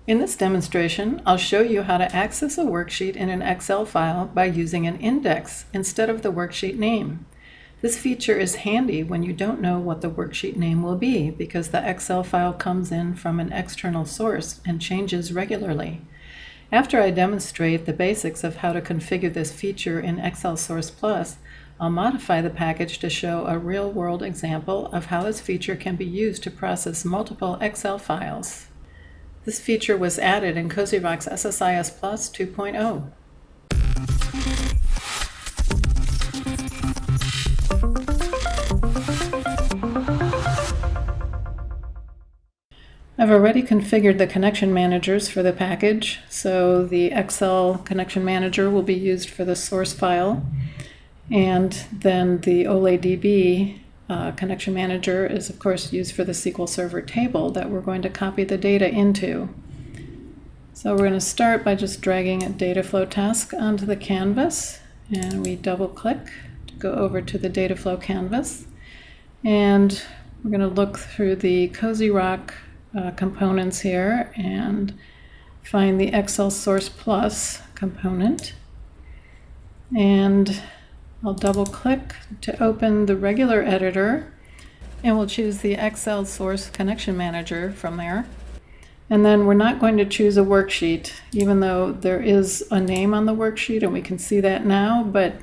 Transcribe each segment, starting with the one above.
In this demonstration, I'll show you how to access a worksheet in an Excel file by using an index instead of the worksheet name. This feature is handy when you don't know what the worksheet name will be because the Excel file comes in from an external source and changes regularly. After I demonstrate the basics of how to configure this feature in Excel Source Plus, I'll modify the package to show a real-world example of how this feature can be used to process multiple Excel files. This feature was added in COZYROC SSIS Plus 2.0. I've already configured the connection managers for the package, so the Excel connection manager will be used for the source file, and then the OLEDB connection manager is of course used for the SQL Server table that we're going to copy the data into. So we're going to start by just dragging a data flow task onto the canvas, and we double click to go over to the data flow canvas, and we're going to look through the COZYROC components here and find the Excel Source Plus component, and I'll double click to open the regular editor, and we'll choose the Excel Source Connection Manager from there. And then we're not going to choose a worksheet, even though there is a name on the worksheet and we can see that now, but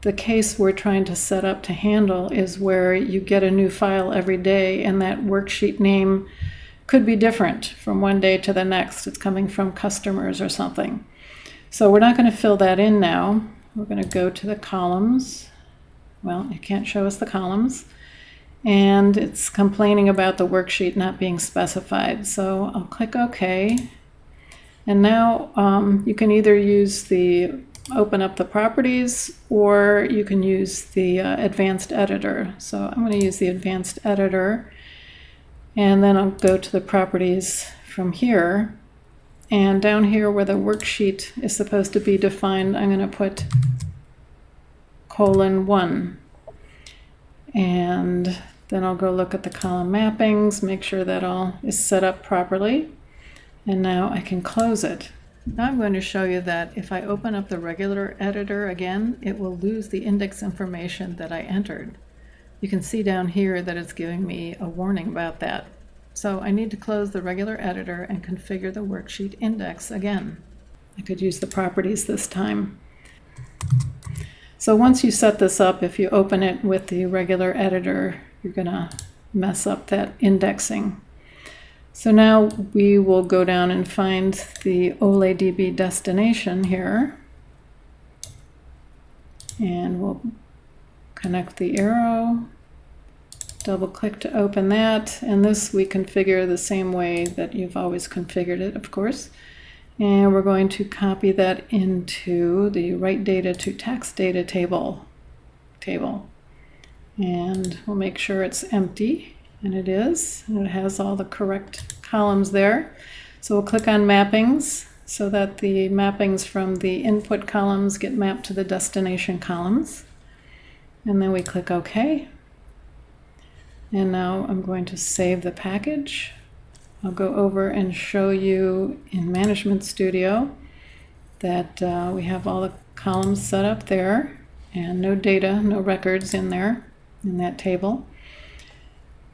the case we're trying to set up to handle is where you get a new file every day and that worksheet name could be different from one day to the next. It's coming from customers or something. So we're not going to fill that in now. We're going to go to the columns. Well, it can't show us the columns. And it's complaining about the worksheet not being specified. So I'll click OK. And now you can either open up the properties, or you can use the advanced editor. So I'm going to use the advanced editor. And then I'll go to the properties from here. And down here where the worksheet is supposed to be defined, I'm going to put :1. And then I'll go look at the column mappings, make sure that all is set up properly. And now I can close it. Now I'm going to show you that if I open up the regular editor again, it will lose the index information that I entered. You can see down here that it's giving me a warning about that. So I need to close the regular editor and configure the worksheet index again. I could use the properties this time. So once you set this up, if you open it with the regular editor, you're going to mess up that indexing. So now we will go down and find the OLEDB destination here. And we'll connect the arrow. Double click to open that, and this we configure the same way that you've always configured it, of course. And we're going to copy that into the write data to tax data table. And we'll make sure it's empty, and it is. And it has all the correct columns there. So we'll click on mappings so that the mappings from the input columns get mapped to the destination columns. And then we click OK. And now I'm going to save the package. I'll go over and show you in Management Studio that we have all the columns set up there and no data, no records in there in that table.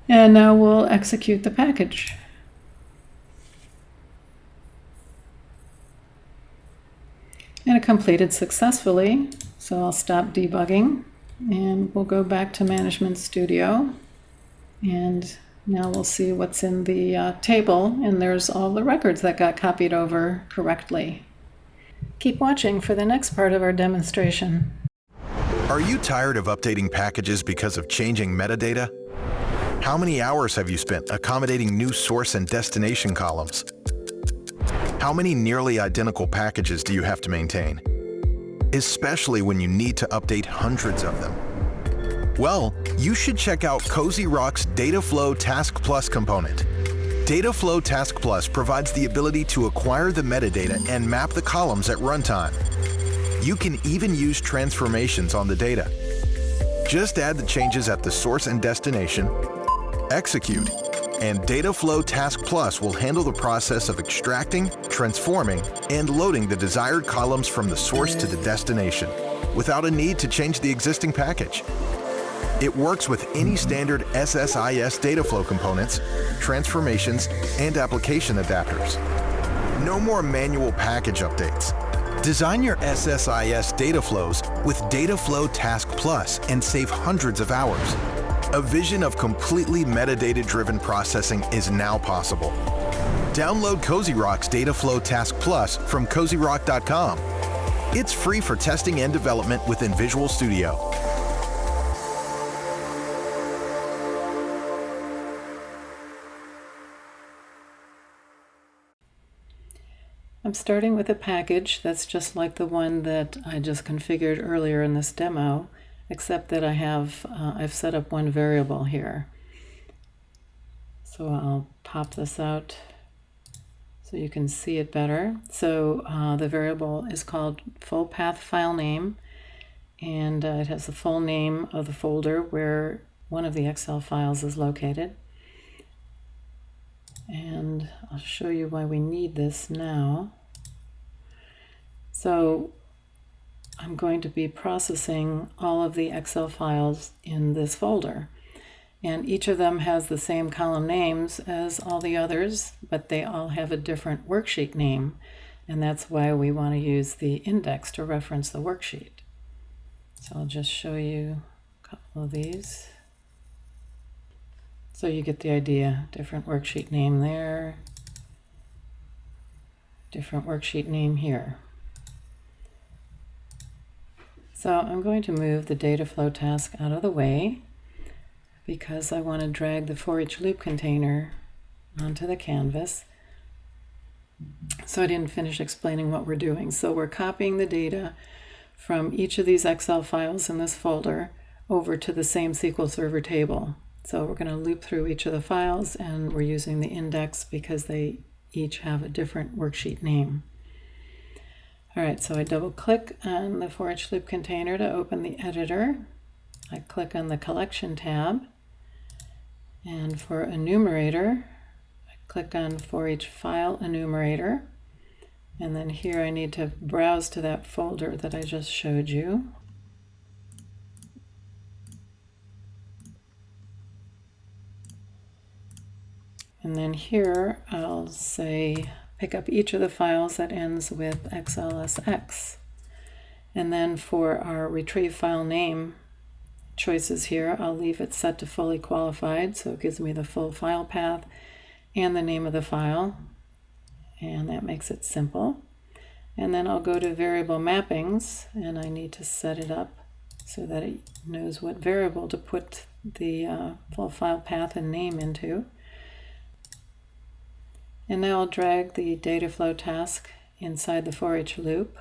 And now we'll execute the package. And it completed successfully, so I'll stop debugging and we'll go back to Management Studio. And now we'll see what's in the table, and there's all the records that got copied over correctly. Keep watching for the next part of our demonstration. Are you tired of updating packages because of changing metadata? How many hours have you spent accommodating new source and destination columns? How many nearly identical packages do you have to maintain? Especially when you need to update hundreds of them. Well, you should check out COZYROC's Dataflow Task Plus component. Dataflow Task Plus provides the ability to acquire the metadata and map the columns at runtime. You can even use transformations on the data. Just add the changes at the source and destination, execute, And Dataflow Task Plus will handle the process of extracting, transforming, and loading the desired columns from the source to the destination, without a need to change the existing package. It works with any standard SSIS Dataflow components, transformations, and application adapters. No more manual package updates. Design your SSIS data flows with Dataflow Task Plus and save hundreds of hours. A vision of completely metadata-driven processing is now possible. Download COZYROC's Dataflow Task Plus from COZYROC.com. It's free for testing and development within Visual Studio. I'm starting with a package that's just like the one that I just configured earlier in this demo, except that I've set up one variable here. So I'll pop this out so you can see it better. So the variable is called full path file name, and it has the full name of the folder where one of the Excel files is located. And I'll show you why we need this now. So I'm going to be processing all of the Excel files in this folder. And each of them has the same column names as all the others, but they all have a different worksheet name. And that's why we want to use the index to reference the worksheet. So I'll just show you a couple of these. So you get the idea. Different worksheet name there, different worksheet name here. So I'm going to move the data flow task out of the way because I want to drag the for each loop container onto the canvas. So I didn't finish explaining what we're doing. So we're copying the data from each of these Excel files in this folder over to the same SQL Server table. So we're going to loop through each of the files, and we're using the index because they each have a different worksheet name. All right, so I double click on the for each loop container to open the editor. I click on the collection tab, and for enumerator, I click on for each file enumerator, and then here I need to browse to that folder that I just showed you. And then here I'll say pick up each of the files that ends with XLSX. And then for our retrieve file name choices here, I'll leave it set to fully qualified, so it gives me the full file path and the name of the file, and that makes it simple. And then I'll go to variable mappings, and I need to set it up so that it knows what variable to put the full file path and name into. And now I'll drag the data flow task inside the for each loop,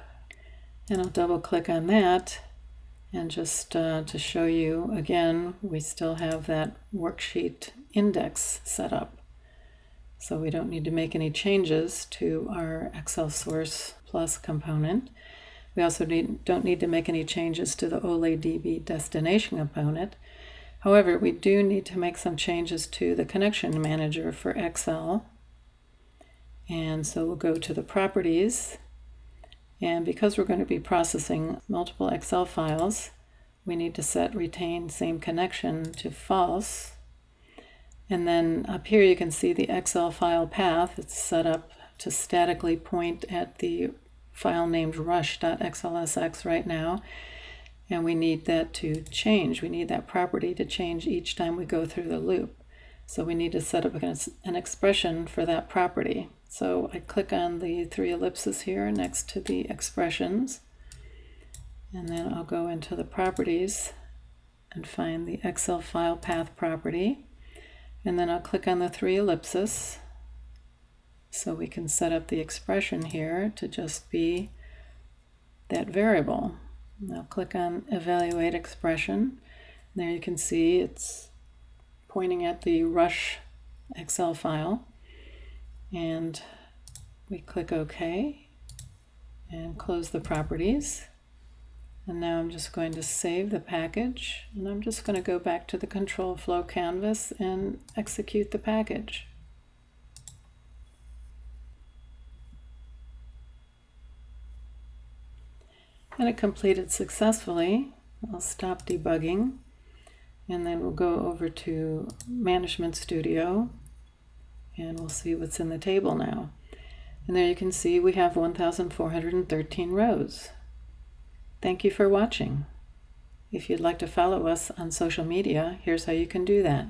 and I'll double click on that, and just to show you again, we still have that worksheet index set up. So we don't need to make any changes to our Excel Source Plus component. We also don't need to make any changes to the OLEDB destination component. However, we do need to make some changes to the connection manager for Excel. And so we'll go to the properties, and because we're going to be processing multiple Excel files, we need to set retain same connection to false. And then up here you can see the Excel file path. It's set up to statically point at the file named rush.xlsx right now, and we need that to change. We need that property to change each time we go through the loop. So we need to set up an expression for that property. So I click on the three ellipses here next to the expressions, and then I'll go into the properties and find the Excel file path property, and then I'll click on the three ellipses so we can set up the expression here to just be that variable. And I'll click on evaluate expression. There you can see it's pointing at the Rush Excel file, and we click OK and close the properties, And now I'm just going to save the package, and I'm just going to go back to the control flow canvas and execute the package. And it completed successfully. I'll stop debugging, and then we'll go over to Management Studio, and we'll see what's in the table now. And there you can see we have 1,413 rows. Thank you for watching. If you'd like to follow us on social media, here's how you can do that.